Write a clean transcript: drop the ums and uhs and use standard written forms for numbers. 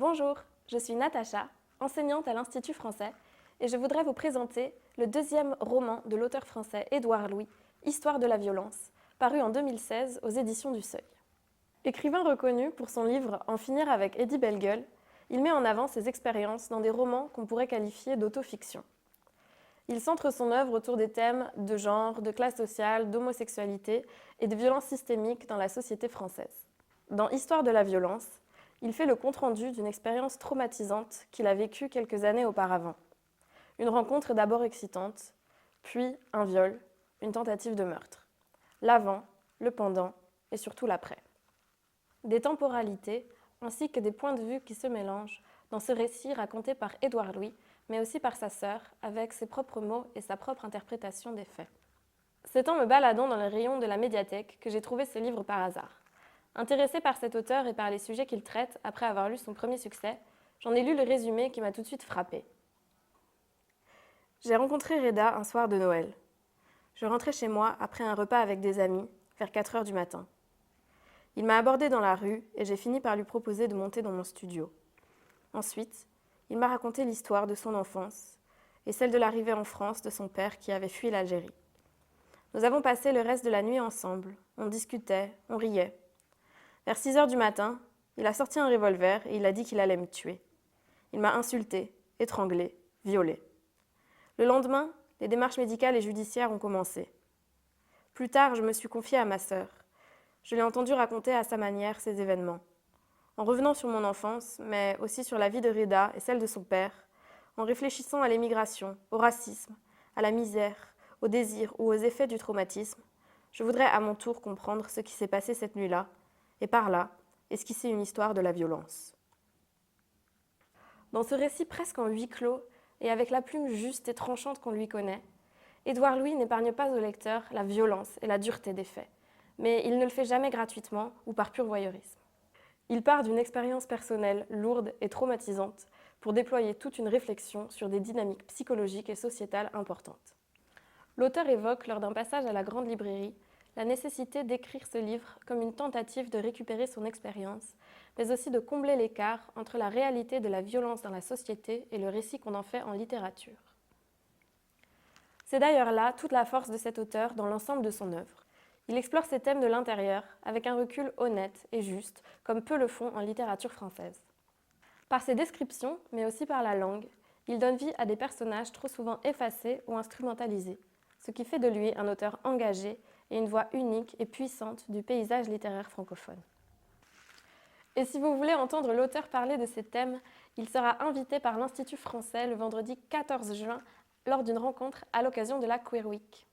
Bonjour, je suis Natacha, enseignante à l'Institut français, et je voudrais vous présenter le deuxième roman de l'auteur français Édouard Louis, Histoire de la violence, paru en 2016 aux éditions du Seuil. Écrivain reconnu pour son livre En finir avec Eddie Bellegueule, il met en avant ses expériences dans des romans qu'on pourrait qualifier d'autofiction. Il centre son œuvre autour des thèmes de genre, de classe sociale, d'homosexualité et de violences systémiques dans la société française. Dans Histoire de la violence, il fait le compte-rendu d'une expérience traumatisante qu'il a vécue quelques années auparavant. Une rencontre d'abord excitante, puis un viol, une tentative de meurtre. L'avant, le pendant et surtout l'après. Des temporalités ainsi que des points de vue qui se mélangent dans ce récit raconté par Édouard Louis, mais aussi par sa sœur, avec ses propres mots et sa propre interprétation des faits. C'est en me baladant dans les rayons de la médiathèque que j'ai trouvé ce livre par hasard. Intéressée par cet auteur et par les sujets qu'il traite après avoir lu son premier succès, j'en ai lu le résumé qui m'a tout de suite frappée. J'ai rencontré Reda un soir de Noël. Je rentrais chez moi après un repas avec des amis, vers 4 heures du matin. Il m'a abordée dans la rue et j'ai fini par lui proposer de monter dans mon studio. Ensuite, il m'a raconté l'histoire de son enfance et celle de l'arrivée en France de son père qui avait fui l'Algérie. Nous avons passé le reste de la nuit ensemble, on discutait, on riait. Vers 6 heures du matin, il a sorti un revolver et il a dit qu'il allait me tuer. Il m'a insulté, étranglé, violé. Le lendemain, les démarches médicales et judiciaires ont commencé. Plus tard, je me suis confiée à ma sœur. Je l'ai entendu raconter à sa manière ces événements. En revenant sur mon enfance, mais aussi sur la vie de Reda et celle de son père, en réfléchissant à l'émigration, au racisme, à la misère, au désir ou aux effets du traumatisme, je voudrais à mon tour comprendre ce qui s'est passé cette nuit-là, et par là, esquisser une histoire de la violence. Dans ce récit presque en huis clos, et avec la plume juste et tranchante qu'on lui connaît, Édouard Louis n'épargne pas au lecteur la violence et la dureté des faits, mais il ne le fait jamais gratuitement ou par pur voyeurisme. Il part d'une expérience personnelle lourde et traumatisante pour déployer toute une réflexion sur des dynamiques psychologiques et sociétales importantes. L'auteur évoque, lors d'un passage à la grande librairie, la nécessité d'écrire ce livre comme une tentative de récupérer son expérience, mais aussi de combler l'écart entre la réalité de la violence dans la société et le récit qu'on en fait en littérature. C'est d'ailleurs là toute la force de cet auteur dans l'ensemble de son œuvre. Il explore ces thèmes de l'intérieur avec un recul honnête et juste, comme peu le font en littérature française. Par ses descriptions, mais aussi par la langue, il donne vie à des personnages trop souvent effacés ou instrumentalisés, ce qui fait de lui un auteur engagé et une voix unique et puissante du paysage littéraire francophone. Et si vous voulez entendre l'auteur parler de ces thèmes, il sera invité par l'Institut français le vendredi 14 juin lors d'une rencontre à l'occasion de la Queer Week.